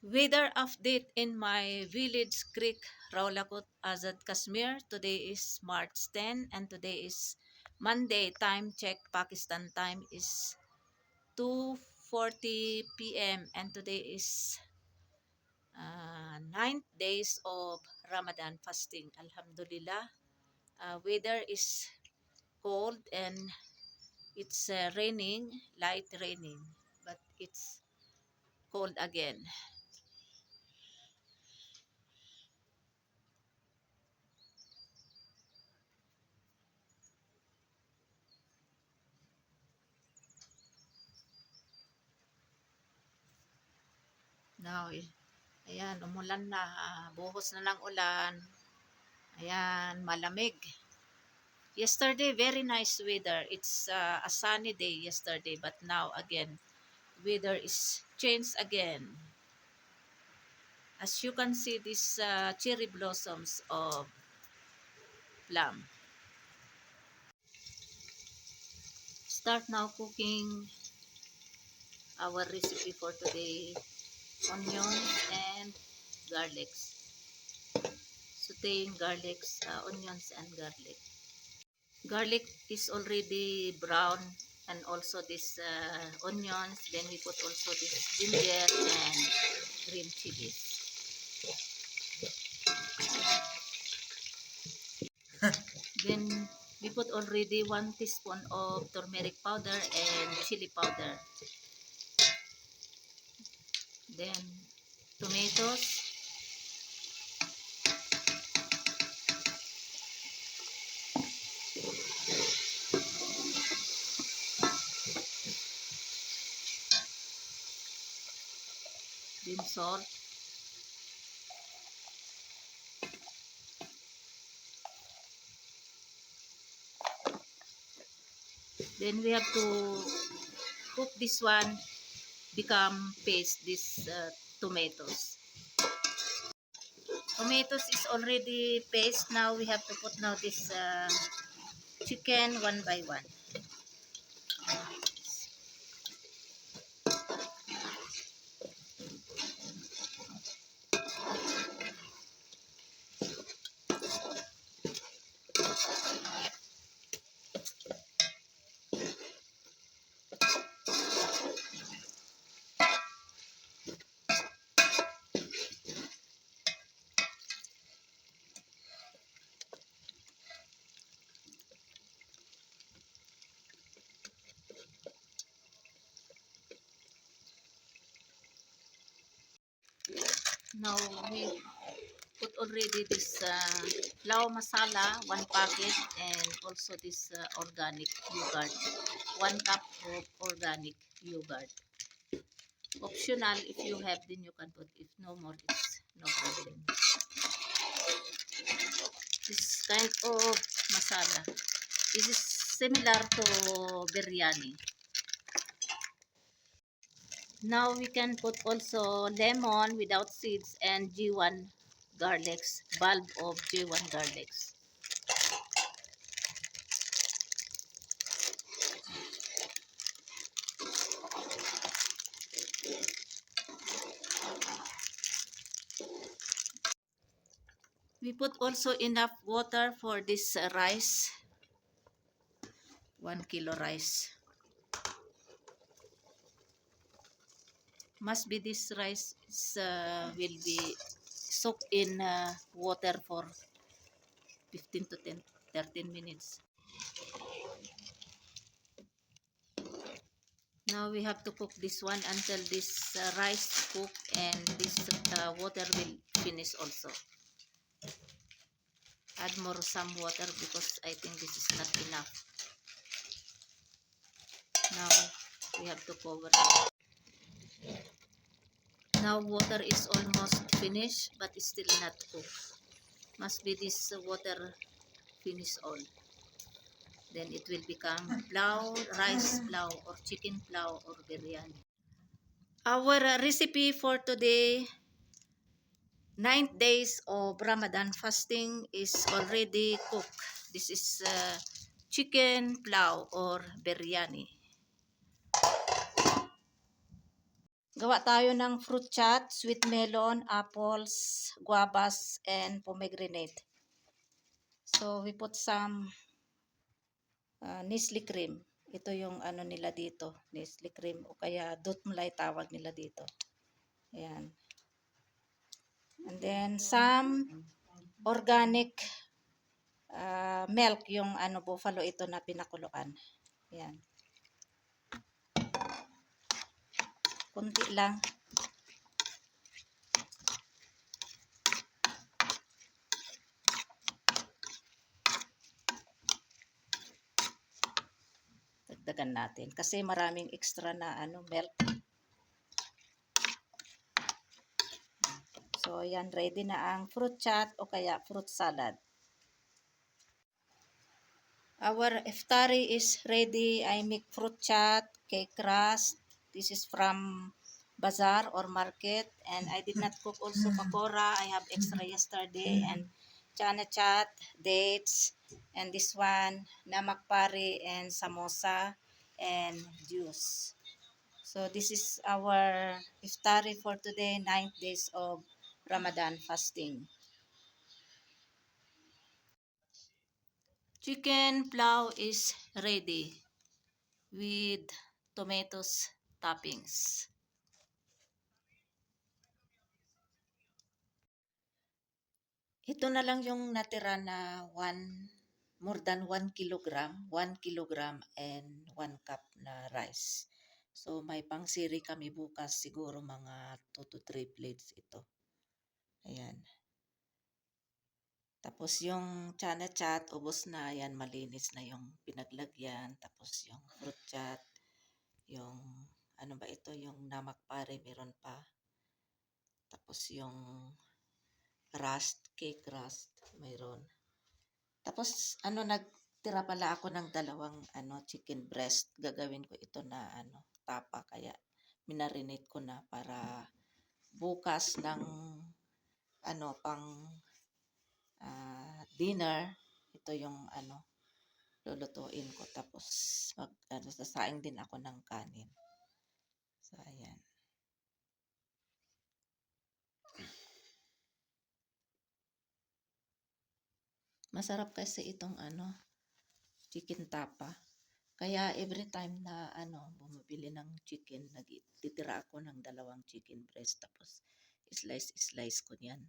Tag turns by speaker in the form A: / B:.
A: Weather update in my village creek, Rawalakot, Azad, Kashmir. Today is March 10 and today is Monday. Time check Pakistan time is 2:40 p.m. and today is 9th days of Ramadan fasting. Alhamdulillah. Weather is cold and it's raining, light raining, but it's cold again. Now, ayan, umulan na. Buhos na ng ulan. Ayan, malamig. Yesterday, very nice weather. It's a sunny day yesterday, but now again, weather is changed again. As you can see, these cherry blossoms of plum. Start now cooking our recipe for today. Onions and garlics. Sauteing garlics, onions and garlic. Garlic is already brown, and also this onions. Then we put also this ginger and green chilies. Then we put already 1 teaspoon of turmeric powder and chili powder. Then tomatoes. Then salt. Then we have to cook this one become paste, this tomatoes. Tomatoes is already paste. Now we have to put now this chicken one by one. Now we put already this lao masala, 1 packet, and also this organic yogurt, 1 cup of organic yogurt. Optional, if you have then you can put, if no more it's no problem. This kind of masala, this is similar to biryani. Now we can put also lemon without seeds and G1 garlics, bulb of G1 garlics. We put also enough water for this rice, 1 kilo rice. Must be this rice is, will be soaked in water for 15 to 13 minutes. Now we have to cook this one until this rice cook and this water will finish also. Add more some water because I think this is not enough. Now we have to cover it. Now water is almost finished but it's still not cooked. Must be this water finish all. Then it will become plau, rice plau or chicken plau or biryani. Our recipe for today, 9 days of Ramadan fasting, is already cooked. This is chicken plau or biryani. Gawa tayo ng fruit chat, sweet melon, apples, guavas, and pomegranate. So, we put some Nestle cream. Ito yung ano nila dito, Nestle cream o kaya Dutmlay tawag nila dito. Ayan. And then, some organic milk, yung ano, buffalo ito na pinakuluan. Ayan. Kunti lang. Dagdagan natin kasi maraming extra na ano milk. So, yan, ready na ang fruit chat o kaya fruit salad. Our iftari is ready. I make fruit chat, cake crust. This is from bazaar or market. And I did not cook also pakora. I have extra yesterday. And chana chat, dates. And this one, namak pari and samosa and juice. So this is our iftari for today, 9th days of Ramadan fasting. Chicken plow is ready with tomatoes toppings. Ito na lang yung natira na more than 1 kilogram, 1 kilogram and 1 cup na rice. So may pangsiri kami bukas, siguro mga 2 to 3 plates ito. Ayan. Tapos yung chana chat, ubos na yan, malinis na yung pinaglagyan. Tapos yung fruit chat, yung ano ba ito, yung namak pare, meron pa. Tapos yung cake crust, mayroon. Tapos ano, nagtira pala ako ng dalawang ano, chicken breast. Gagawin ko ito na ano, tapa, kaya minarinate ko na para bukas ng ano, pang dinner. Ito yung ano, lulutuin ko. Tapos sasaing din ako ng kanin. So, ayan. Masarap kasi itong ano, chicken tapa. Kaya every time na ano, bumibili ng chicken, nagtitira ako ng dalawang chicken breast. Tapos slice ko niyan.